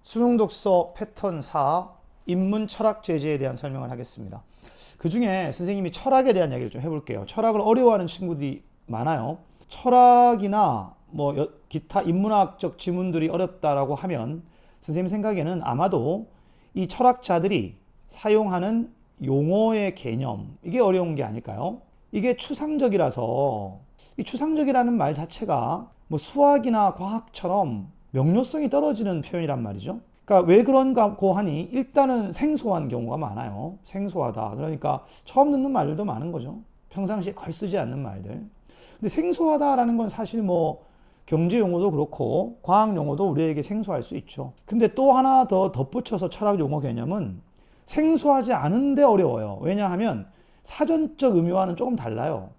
수능 독서 패턴 4 인문 철학 제재에 대한 설명을 하겠습니다. 그 중에 선생님이 철학에 대한 이야기를 좀 해볼게요. 철학을 어려워하는 친구들이 많아요. 철학이나 기타 인문학적 지문들이 어렵다라고 하면 선생님 생각에는 아마도 이 철학자들이 사용하는 용어의 개념, 이게 어려운 게 아닐까요? 이게 추상적이라서, 이 추상적이라는 말 자체가 수학이나 과학처럼 명료성이 떨어지는 표현이란 말이죠. 그러니까 왜 그런가고 하니 일단은 생소한 경우가 많아요. 생소하다. 그러니까 처음 듣는 말들도 많은 거죠. 평상시에 거의 쓰지 않는 말들. 근데 생소하다라는 건 사실 경제 용어도 그렇고 과학 용어도 우리에게 생소할 수 있죠. 근데 또 하나 더 덧붙여서 철학 용어 개념은 생소하지 않은데 어려워요. 왜냐하면 사전적 의미와는 조금 달라요.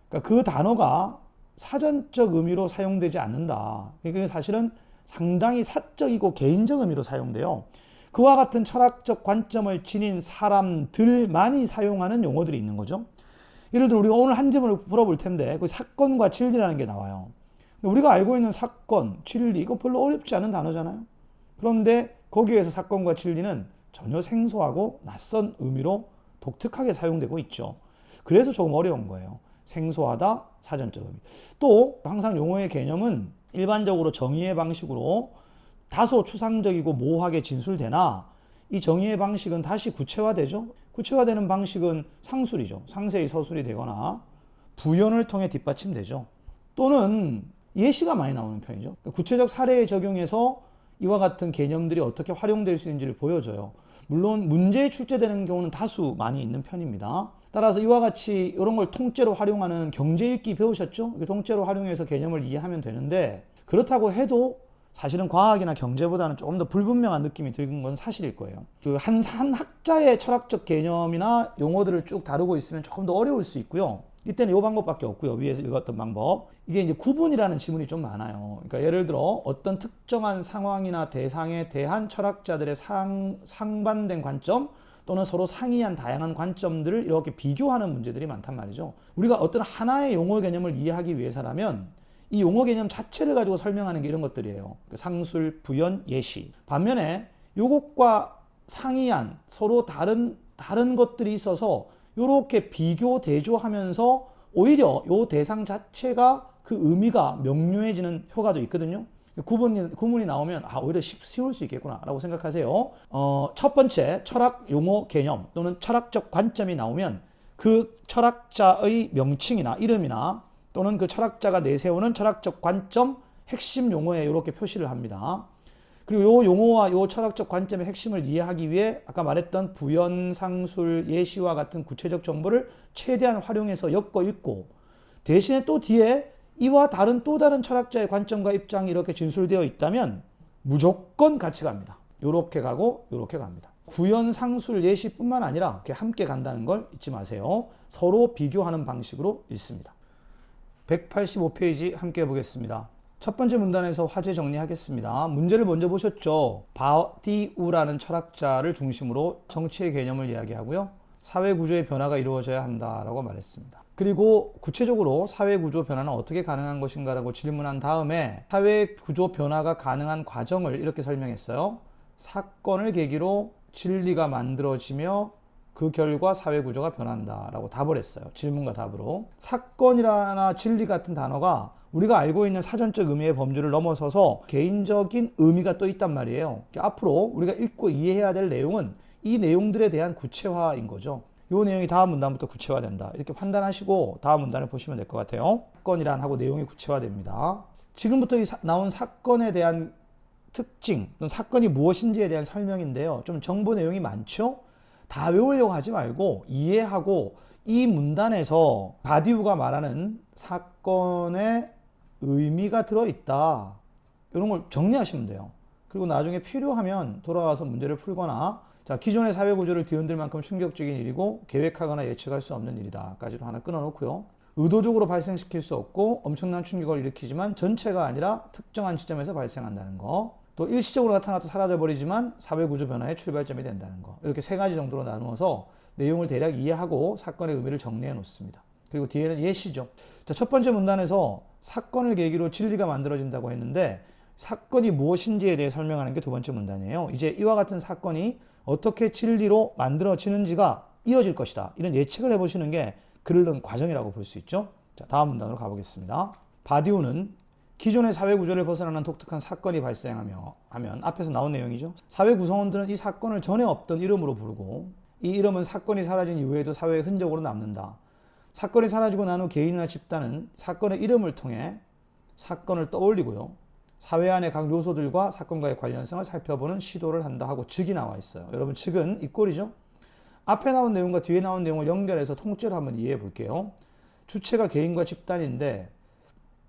그러니까 그 단어가 사전적 의미로 사용되지 않는다. 그게 사실은 상당히 사적이고 개인적 의미로 사용돼요. 그와 같은 철학적 관점을 지닌 사람들만이 사용하는 용어들이 있는 거죠. 예를 들어 우리가 오늘 한 지문을 풀어볼 텐데 그 사건과 진리라는 게 나와요. 우리가 알고 있는 사건, 진리, 이거 별로 어렵지 않은 단어잖아요. 그런데 거기에서 사건과 진리는 전혀 생소하고 낯선 의미로 독특하게 사용되고 있죠. 그래서 조금 어려운 거예요. 생소하다, 사전적 의미. 또 항상 용어의 개념은 일반적으로 정의의 방식으로 다소 추상적이고 모호하게 진술되나 이 정의의 방식은 다시 구체화되죠. 구체화되는 방식은 상술이죠. 상세히 서술이 되거나 부연을 통해 뒷받침되죠. 또는 예시가 많이 나오는 편이죠. 구체적 사례에 적용해서 이와 같은 개념들이 어떻게 활용될 수 있는지를 보여줘요. 물론 문제에 출제되는 경우는 다수 많이 있는 편입니다. 따라서 이와 같이 이런 걸 통째로 활용하는 경제 읽기 배우셨죠? 통째로 활용해서 개념을 이해하면 되는데 그렇다고 해도 사실은 과학이나 경제보다는 조금 더 불분명한 느낌이 드는 건 사실일 거예요. 한 학자의 철학적 개념이나 용어들을 쭉 다루고 있으면 조금 더 어려울 수 있고요. 이때는 이 방법밖에 없고요. 위에서 읽었던 방법. 이게 이제 구분이라는 지문이 좀 많아요. 그러니까 예를 들어 어떤 특정한 상황이나 대상에 대한 철학자들의 상반된 관점 또는 서로 상이한 다양한 관점들을 이렇게 비교하는 문제들이 많단 말이죠. 우리가 어떤 하나의 용어 개념을 이해하기 위해서라면 이 용어 개념 자체를 가지고 설명하는 게 이런 것들이에요. 상술, 부연, 예시. 반면에 요것과 상이한 서로 다른 것들이 있어서 이렇게 비교 대조하면서 오히려 요 대상 자체가 그 의미가 명료해지는 효과도 있거든요. 구문이 나오면 오히려 쉬울 수 있겠구나 라고 생각하세요. 첫 번째 철학 용어 개념 또는 철학적 관점이 나오면 그 철학자의 명칭이나 이름이나 또는 그 철학자가 내세우는 철학적 관점 핵심 용어에 이렇게 표시를 합니다. 그리고 이 용어와 이 철학적 관점의 핵심을 이해하기 위해 아까 말했던 부연, 상술, 예시와 같은 구체적 정보를 최대한 활용해서 엮어 읽고 대신에 또 뒤에 이와 또 다른 철학자의 관점과 입장이 이렇게 진술되어 있다면 무조건 같이 갑니다. 요렇게 가고 요렇게 갑니다. 부연, 상술, 예시뿐만 아니라 이렇게 함께 간다는 걸 잊지 마세요. 서로 비교하는 방식으로 읽습니다. 185페이지 함께 보겠습니다. 첫 번째 문단에서 화제 정리하겠습니다. 문제를 먼저 보셨죠? 바디우라는 철학자를 중심으로 정치의 개념을 이야기하고요. 사회구조의 변화가 이루어져야 한다라고 말했습니다. 그리고 구체적으로 사회구조 변화는 어떻게 가능한 것인가라고 질문한 다음에 사회구조 변화가 가능한 과정을 이렇게 설명했어요. 사건을 계기로 진리가 만들어지며 그 결과 사회구조가 변한다라고 답을 했어요. 질문과 답으로. 사건이나 진리 같은 단어가 우리가 알고 있는 사전적 의미의 범주를 넘어서서 개인적인 의미가 또 있단 말이에요. 앞으로 우리가 읽고 이해해야 될 내용은 이 내용들에 대한 구체화인 거죠. 이 내용이 다음 문단부터 구체화된다. 이렇게 판단하시고 다음 문단을 보시면 될 것 같아요. 사건이란 하고 내용이 구체화됩니다. 지금부터 나온 사건에 대한 특징, 또는 사건이 무엇인지에 대한 설명인데요. 좀 정보 내용이 많죠? 다 외우려고 하지 말고 이해하고 이 문단에서 바디우가 말하는 사건의 의미가 들어있다. 이런 걸 정리하시면 돼요. 그리고 나중에 필요하면 돌아와서 문제를 풀거나 기존의 사회구조를 뒤흔들 만큼 충격적인 일이고 계획하거나 예측할 수 없는 일이다 까지도 하나 끊어놓고요. 의도적으로 발생시킬 수 없고 엄청난 충격을 일으키지만 전체가 아니라 특정한 지점에서 발생한다는 거. 또 일시적으로 나타나서 사라져버리지만 사회구조 변화의 출발점이 된다는 거. 이렇게 세 가지 정도로 나누어서 내용을 대략 이해하고 사건의 의미를 정리해 놓습니다. 그리고 뒤에는 예시죠. 첫 번째 문단에서 사건을 계기로 진리가 만들어진다고 했는데 사건이 무엇인지에 대해 설명하는 게 두 번째 문단이에요. 이제 이와 같은 사건이 어떻게 진리로 만들어지는지가 이어질 것이다. 이런 예측을 해보시는 게 글을 넣은 과정이라고 볼 수 있죠. 자, 다음 문단으로 가보겠습니다. 바디우는 기존의 사회 구조를 벗어나는 독특한 사건이 발생하며 하면 앞에서 나온 내용이죠. 사회 구성원들은 이 사건을 전에 없던 이름으로 부르고 이 이름은 사건이 사라진 이후에도 사회의 흔적으로 남는다. 사건이 사라지고 난 후 개인이나 집단은 사건의 이름을 통해 사건을 떠올리고요. 사회 안의 각 요소들과 사건과의 관련성을 살펴보는 시도를 한다 하고 즉이 나와 있어요. 여러분 즉은 이 꼴이죠. 앞에 나온 내용과 뒤에 나온 내용을 연결해서 통째로 한번 이해해 볼게요. 주체가 개인과 집단인데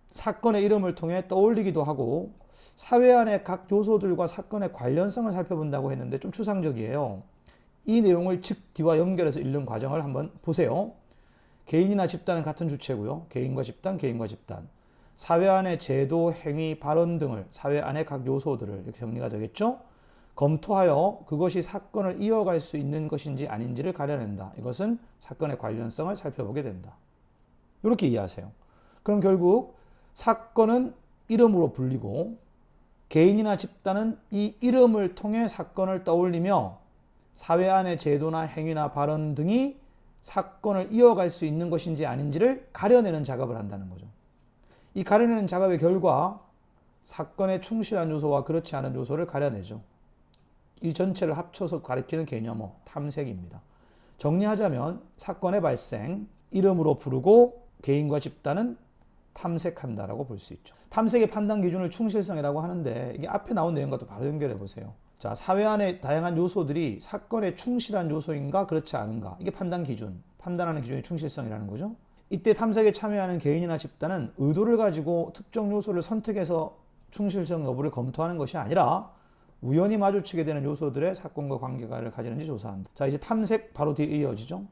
사건의 이름을 통해 떠올리기도 하고 사회 안의 각 요소들과 사건의 관련성을 살펴본다고 했는데 좀 추상적이에요. 이 내용을 즉 뒤와 연결해서 읽는 과정을 한번 보세요. 개인이나 집단은 같은 주체고요. 개인과 집단, 개인과 집단. 사회 안의 제도, 행위, 발언 등을 사회 안의 각 요소들을 이렇게 정리가 되겠죠. 검토하여 그것이 사건을 이어갈 수 있는 것인지 아닌지를 가려낸다. 이것은 사건의 관련성을 살펴보게 된다. 이렇게 이해하세요. 그럼 결국 사건은 이름으로 불리고 개인이나 집단은 이 이름을 통해 사건을 떠올리며 사회 안의 제도나 행위나 발언 등이 사건을 이어갈 수 있는 것인지 아닌지를 가려내는 작업을 한다는 거죠. 이 가려내는 작업의 결과 사건에 충실한 요소와 그렇지 않은 요소를 가려내죠. 이 전체를 합쳐서 가리키는 개념어 탐색입니다. 정리하자면 사건의 발생, 이름으로 부르고 개인과 집단은 탐색한다라고 볼 수 있죠. 탐색의 판단 기준을 충실성이라고 하는데 이게 앞에 나온 내용과도 바로 연결해 보세요. 자, 사회 안의 다양한 요소들이 사건에 충실한 요소인가 그렇지 않은가 이게 판단 기준, 판단하는 기준이 충실성이라는 거죠. 이때 탐색에 참여하는 개인이나 집단은 의도를 가지고 특정 요소를 선택해서 충실성 여부를 검토하는 것이 아니라 우연히 마주치게 되는 요소들의 사건과 관계가를 가지는지 조사한다. 자, 이제 탐색 바로 뒤에 이어지죠.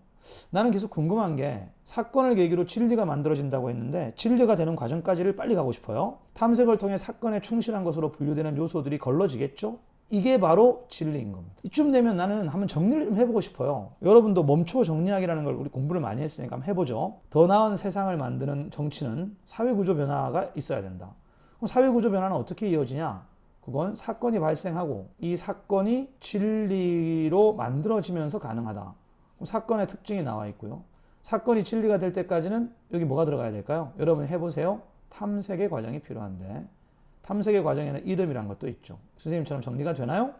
나는 계속 궁금한 게 사건을 계기로 진리가 만들어진다고 했는데 진리가 되는 과정까지를 빨리 가고 싶어요. 탐색을 통해 사건에 충실한 것으로 분류되는 요소들이 걸러지겠죠? 이게 바로 진리인 겁니다. 이쯤 되면 나는 한번 정리를 좀 해보고 싶어요. 여러분도 멈춰 정리하기라는 걸 우리 공부를 많이 했으니까 한번 해보죠. 더 나은 세상을 만드는 정치는 사회구조 변화가 있어야 된다. 그럼 사회구조 변화는 어떻게 이어지냐? 그건 사건이 발생하고 이 사건이 진리로 만들어지면서 가능하다. 그럼 사건의 특징이 나와 있고요. 사건이 진리가 될 때까지는 여기 뭐가 들어가야 될까요? 여러분 해보세요. 탐색의 과정이 필요한데 탐색의 과정에는 이름이란 것도 있죠. 선생님처럼 정리가 되나요?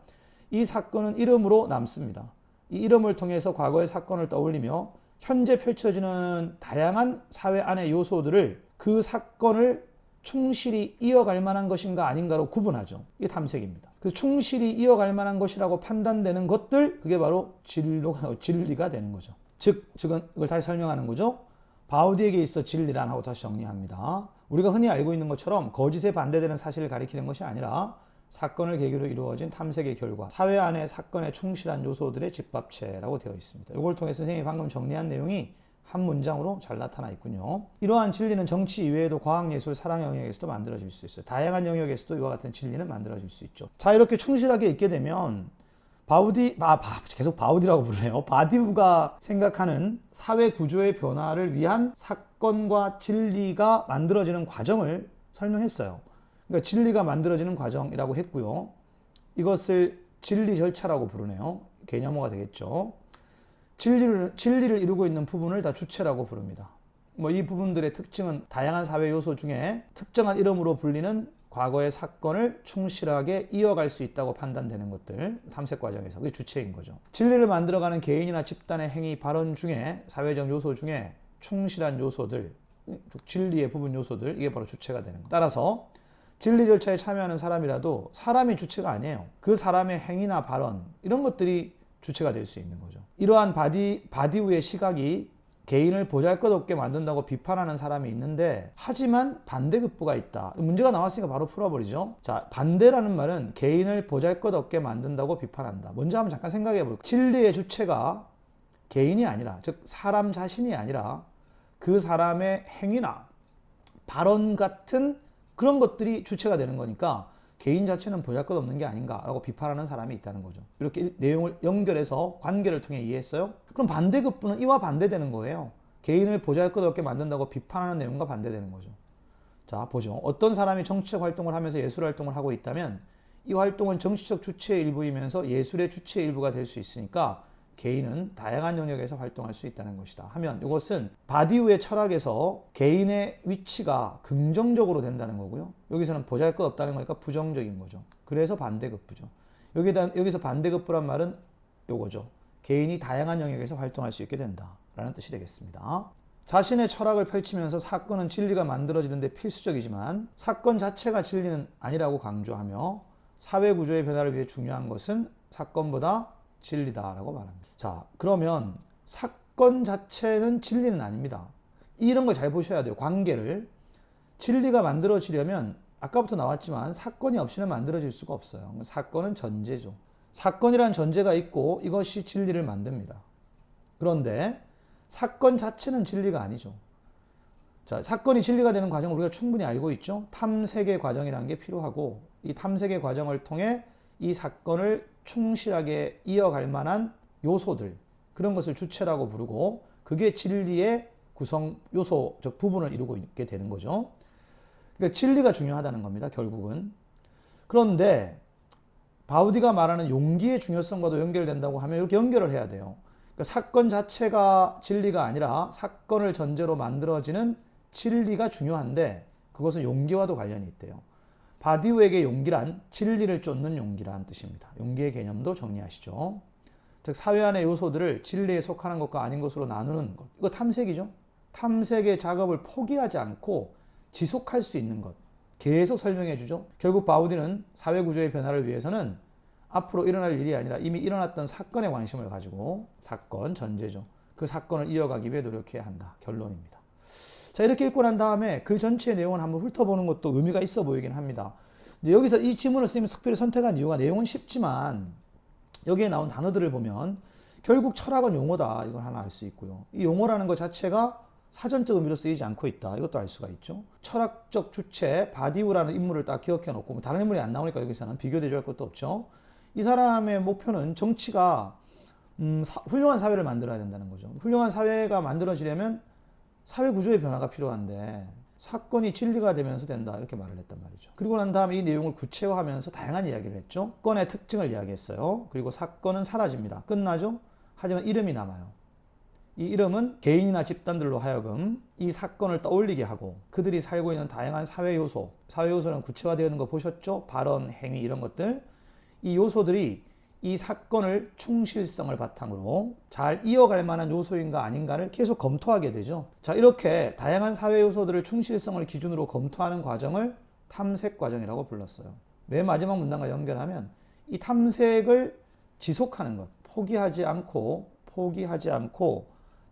이 사건은 이름으로 남습니다. 이 이름을 통해서 과거의 사건을 떠올리며 현재 펼쳐지는 다양한 사회 안의 요소들을 그 사건을 충실히 이어갈 만한 것인가 아닌가로 구분하죠. 이게 탐색입니다. 그 충실히 이어갈 만한 것이라고 판단되는 것들, 그게 바로 진리가 되는 거죠. 즉은 이걸 다시 설명하는 거죠. 바우디에게 있어 진리란 하고 다시 정리합니다. 우리가 흔히 알고 있는 것처럼 거짓에 반대되는 사실을 가리키는 것이 아니라 사건을 계기로 이루어진 탐색의 결과, 사회 안에 사건에 충실한 요소들의 집합체라고 되어 있습니다. 이걸 통해 선생님이 방금 정리한 내용이 한 문장으로 잘 나타나 있군요. 이러한 진리는 정치 이외에도 과학, 예술, 사랑 영역에서도 만들어질 수 있어요. 다양한 영역에서도 이와 같은 진리는 만들어질 수 있죠. 자, 이렇게 충실하게 있게 되면 계속 바우디라고 부르네요. 바디우가 생각하는 사회 구조의 변화를 위한 사건과 진리가 만들어지는 과정을 설명했어요. 그러니까 진리가 만들어지는 과정이라고 했고요. 이것을 진리 절차라고 부르네요. 개념어가 되겠죠. 진리를 이루고 있는 부분을 다 주체라고 부릅니다. 이 부분들의 특징은 다양한 사회 요소 중에 특정한 이름으로 불리는 과거의 사건을 충실하게 이어갈 수 있다고 판단되는 것들, 탐색 과정에서 그게 주체인 거죠. 진리를 만들어가는 개인이나 집단의 행위, 발언 중에 사회적 요소 중에 충실한 요소들, 진리의 부분 요소들, 이게 바로 주체가 되는 거예요. 따라서 진리 절차에 참여하는 사람이라도 사람이 주체가 아니에요. 그 사람의 행위나 발언, 이런 것들이 주체가 될 수 있는 거죠. 이러한 바디우의 시각이 개인을 보잘것없게 만든다고 비판하는 사람이 있는데, 하지만 반대급부가 있다. 문제가 나왔으니까 바로 풀어버리죠. 자, 반대라는 말은 개인을 보잘것없게 만든다고 비판한다. 먼저 한번 잠깐 생각해 볼까요? 진리의 주체가 개인이 아니라, 즉 사람 자신이 아니라 그 사람의 행위나 발언 같은 그런 것들이 주체가 되는 거니까 개인 자체는 보잘것없는 게 아닌가라고 비판하는 사람이 있다는 거죠. 이렇게 내용을 연결해서 관계를 통해 이해했어요? 그럼 반대급부는 이와 반대되는 거예요. 개인을 보잘것없게 만든다고 비판하는 내용과 반대되는 거죠. 자, 보죠. 어떤 사람이 정치적 활동을 하면서 예술 활동을 하고 있다면 이 활동은 정치적 주체의 일부이면서 예술의 주체의 일부가 될 수 있으니까 개인은 다양한 영역에서 활동할 수 있다는 것이다. 하면 이것은 바디우의 철학에서 개인의 위치가 긍정적으로 된다는 거고요. 여기서는 보잘것없다는 거니까 부정적인 거죠. 그래서 반대급부죠. 여기서 반대급부란 말은 요거죠. 개인이 다양한 영역에서 활동할 수 있게 된다라는 뜻이 되겠습니다. 자신의 철학을 펼치면서 사건은 진리가 만들어지는데 필수적이지만 사건 자체가 진리는 아니라고 강조하며 사회 구조의 변화를 위해 중요한 것은 사건보다 진리다라고 말합니다. 자, 그러면 사건 자체는 진리는 아닙니다. 이런 걸 잘 보셔야 돼요. 관계를. 진리가 만들어지려면 아까부터 나왔지만 사건이 없이는 만들어질 수가 없어요. 사건은 전제죠. 사건이란 전제가 있고 이것이 진리를 만듭니다. 그런데 사건 자체는 진리가 아니죠. 자, 사건이 진리가 되는 과정을 우리가 충분히 알고 있죠. 탐색의 과정이라는 게 필요하고 이 탐색의 과정을 통해 이 사건을 충실하게 이어갈 만한 요소들, 그런 것을 주체라고 부르고 그게 진리의 구성 요소적 부분을 이루고 있게 되는 거죠. 그러니까 진리가 중요하다는 겁니다. 결국은. 그런데 바우디가 말하는 용기의 중요성과도 연결된다고 하면 이렇게 연결을 해야 돼요. 그러니까 사건 자체가 진리가 아니라 사건을 전제로 만들어지는 진리가 중요한데 그것은 용기와도 관련이 있대요. 바디우에게 용기란 진리를 쫓는 용기라는 뜻입니다. 용기의 개념도 정리하시죠. 즉 사회 안의 요소들을 진리에 속하는 것과 아닌 것으로 나누는 것. 이거 탐색이죠. 탐색의 작업을 포기하지 않고 지속할 수 있는 것. 계속 설명해 주죠. 결국 바우디는 사회 구조의 변화를 위해서는 앞으로 일어날 일이 아니라 이미 일어났던 사건에 관심을 가지고 사건 전제죠. 그 사건을 이어가기 위해 노력해야 한다. 결론입니다. 자, 이렇게 읽고 난 다음에 그 전체의 내용을 한번 훑어보는 것도 의미가 있어 보이긴 합니다. 이제 여기서 이 지문을 선생님이 특별히 선택한 이유가 내용은 쉽지만 여기에 나온 단어들을 보면 결국 철학은 용어다. 이걸 하나 알 수 있고요. 이 용어라는 것 자체가 사전적 의미로 쓰이지 않고 있다. 이것도 알 수가 있죠. 철학적 주체 바디우라는 인물을 딱 기억해 놓고 다른 인물이 안 나오니까 여기서는 비교 대조할 것도 없죠. 이 사람의 목표는 정치가 훌륭한 사회를 만들어야 된다는 거죠. 훌륭한 사회가 만들어지려면 사회 구조의 변화가 필요한데 사건이 진리가 되면서 된다 이렇게 말을 했단 말이죠. 그리고 난 다음에 이 내용을 구체화하면서 다양한 이야기를 했죠. 사건의 특징을 이야기했어요. 그리고 사건은 사라집니다. 끝나죠. 하지만 이름이 남아요. 이 이름은 개인이나 집단들로 하여금 이 사건을 떠올리게 하고 그들이 살고 있는 다양한 사회 요소는 구체화되어 있는 거 보셨죠? 발언, 행위 이런 것들. 이 요소들이 이 사건을 충실성을 바탕으로 잘 이어갈 만한 요소인가 아닌가를 계속 검토하게 되죠. 자, 이렇게 다양한 사회 요소들을 충실성을 기준으로 검토하는 과정을 탐색 과정이라고 불렀어요. 맨 마지막 문단과 연결하면 이 탐색을 지속하는 것, 포기하지 않고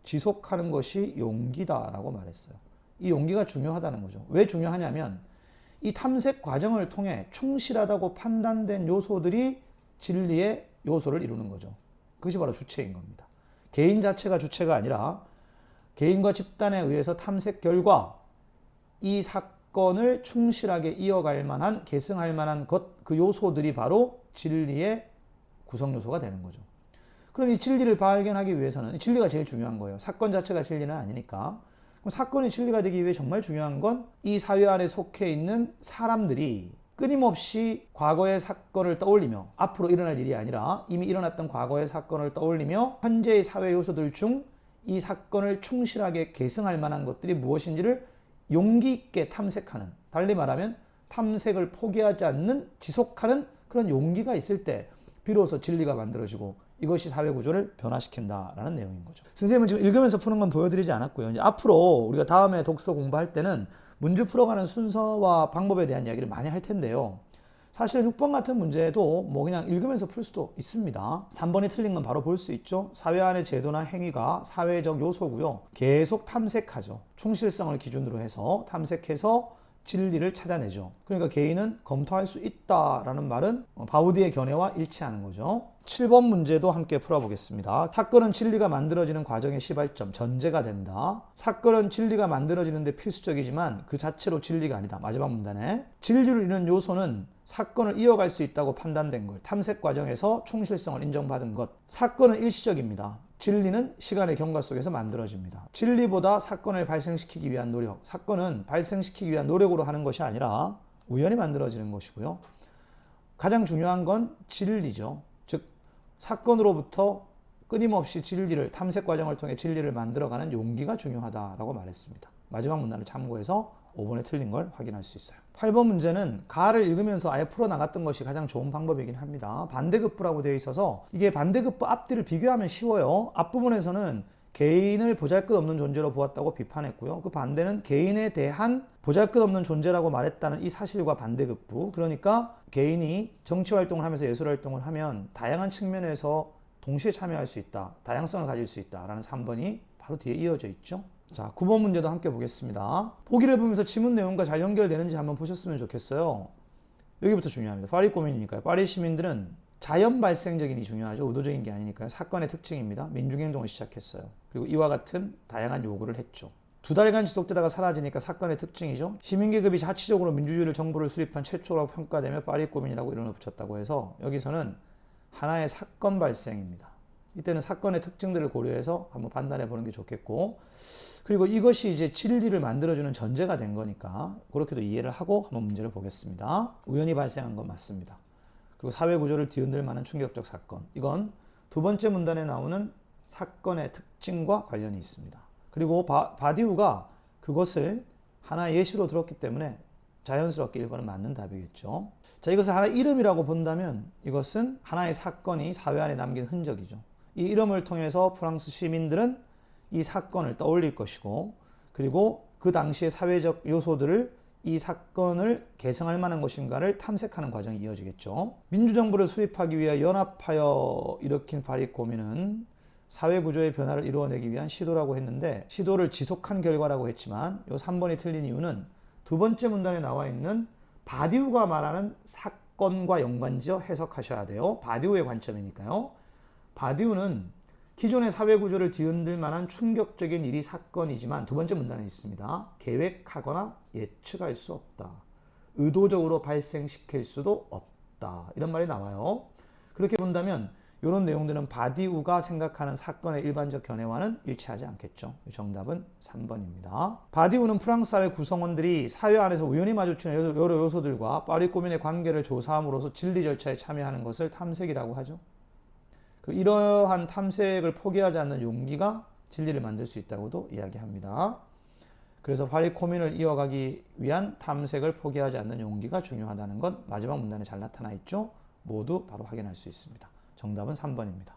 지속하는 것이 용기다라고 말했어요. 이 용기가 중요하다는 거죠. 왜 중요하냐면 이 탐색 과정을 통해 충실하다고 판단된 요소들이 진리의 요소를 이루는 거죠. 그것이 바로 주체인 겁니다. 개인 자체가 주체가 아니라 개인과 집단에 의해서 탐색 결과 이 사건을 충실하게 이어갈 만한, 계승할 만한 것, 그 요소들이 바로 진리의 구성 요소가 되는 거죠. 그럼 이 진리를 발견하기 위해서는 진리가 제일 중요한 거예요. 사건 자체가 진리는 아니니까. 그럼 사건이 진리가 되기 위해 정말 중요한 건 이 사회 안에 속해 있는 사람들이 끊임없이 과거의 사건을 떠올리며 앞으로 일어날 일이 아니라 이미 일어났던 과거의 사건을 떠올리며 현재의 사회 요소들 중 이 사건을 충실하게 계승할 만한 것들이 무엇인지를 용기 있게 탐색하는, 달리 말하면 탐색을 포기하지 않는, 지속하는 그런 용기가 있을 때 비로소 진리가 만들어지고 이것이 사회 구조를 변화시킨다라는 내용인 거죠. 선생님은 지금 읽으면서 푸는 건 보여드리지 않았고요. 이제 앞으로 우리가 다음에 독서 공부할 때는 문제 풀어가는 순서와 방법에 대한 이야기를 많이 할 텐데요. 사실 6번 같은 문제도 뭐 그냥 읽으면서 풀 수도 있습니다. 3번이 틀린 건 바로 볼 수 있죠. 사회 안의 제도나 행위가 사회적 요소고요. 계속 탐색하죠. 충실성을 기준으로 해서 탐색해서 진리를 찾아내죠. 그러니까 개인은 검토할 수 있다라는 말은 바우디의 견해와 일치하는 거죠. 7번 문제도 함께 풀어보겠습니다. 사건은 진리가 만들어지는 과정의 시발점, 전제가 된다. 사건은 진리가 만들어지는데 필수적이지만 그 자체로 진리가 아니다. 마지막 문단에 진리를 이루는 요소는 사건을 이어갈 수 있다고 판단된 것, 탐색 과정에서 충실성을 인정받은 것. 사건은 일시적입니다. 진리는 시간의 경과 속에서 만들어집니다. 진리보다 사건을 발생시키기 위한 노력, 사건은 발생시키기 위한 노력으로 하는 것이 아니라 우연히 만들어지는 것이고요. 가장 중요한 건 진리죠. 즉 사건으로부터 끊임없이 진리를, 탐색 과정을 통해 진리를 만들어가는 용기가 중요하다라고 말했습니다. 마지막 문단을 참고해서 5번에 틀린 걸 확인할 수 있어요. 8번 문제는 가를 읽으면서 아예 풀어나갔던 것이 가장 좋은 방법이긴 합니다. 반대급부라고 되어 있어서 이게 반대급부 앞뒤를 비교하면 쉬워요. 앞부분에서는 개인을 보잘것없는 존재로 보았다고 비판했고요. 그 반대는 개인에 대한 보잘것없는 존재라고 말했다는 이 사실과 반대급부. 그러니까 개인이 정치활동을 하면서 예술활동을 하면 다양한 측면에서 동시에 참여할 수 있다, 다양성을 가질 수 있다라는 3번이 바로 뒤에 이어져 있죠. 자, 9번 문제도 함께 보겠습니다. 보기를 보면서 지문 내용과 잘 연결되는지 한번 보셨으면 좋겠어요. 여기부터 중요합니다. 파리 고민이니까요. 파리 시민들은 자연 발생적인 이 중요하죠. 의도적인 게 아니니까요. 사건의 특징입니다. 민중행동을 시작했어요. 그리고 이와 같은 다양한 요구를 했죠. 2달간 지속되다가 사라지니까 사건의 특징이죠. 시민계급이 자치적으로 민주주의를 정부를 수립한 최초라고 평가되며 파리 고민이라고 이름을 붙였다고 해서 여기서는 하나의 사건 발생입니다. 이때는 사건의 특징들을 고려해서 한번 판단해 보는 게 좋겠고, 그리고 이것이 이제 진리를 만들어주는 전제가 된 거니까 그렇게도 이해를 하고 한번 문제를 보겠습니다. 우연히 발생한 건 맞습니다. 그리고 사회 구조를 뒤흔들 만한 충격적 사건. 이건 두 번째 문단에 나오는 사건의 특징과 관련이 있습니다. 그리고 바디우가 그것을 하나의 예시로 들었기 때문에 자연스럽게 1번은 맞는 답이겠죠. 자, 이것을 하나의 이름이라고 본다면 이것은 하나의 사건이 사회 안에 남긴 흔적이죠. 이 이름을 통해서 프랑스 시민들은 이 사건을 떠올릴 것이고, 그리고 그 당시의 사회적 요소들을 이 사건을 개성할 만한 것인가를 탐색하는 과정이 이어지겠죠. 민주정부를 수립하기 위해 연합하여 일으킨 파리 고민은 사회구조의 변화를 이루어내기 위한 시도라고 했는데, 시도를 지속한 결과라고 했지만 이 3번이 틀린 이유는 두 번째 문단에 나와 있는 바디우가 말하는 사건과 연관지어 해석하셔야 돼요. 바디우의 관점이니까요. 바디우는 기존의 사회구조를 뒤흔들 만한 충격적인 일이 사건이지만 두 번째 문단에 있습니다. 계획하거나 예측할 수 없다. 의도적으로 발생시킬 수도 없다. 이런 말이 나와요. 그렇게 본다면 이런 내용들은 바디우가 생각하는 사건의 일반적 견해와는 일치하지 않겠죠. 정답은 3번입니다. 바디우는 프랑스 사회 구성원들이 사회 안에서 우연히 마주치는 여러 요소들과 파리 고민의 관계를 조사함으로써 진리 절차에 참여하는 것을 탐색이라고 하죠. 이러한 탐색을 포기하지 않는 용기가 진리를 만들 수 있다고도 이야기합니다. 그래서 파리 고민을 이어가기 위한 탐색을 포기하지 않는 용기가 중요하다는 건 마지막 문단에 잘 나타나 있죠. 모두 바로 확인할 수 있습니다. 정답은 3번입니다.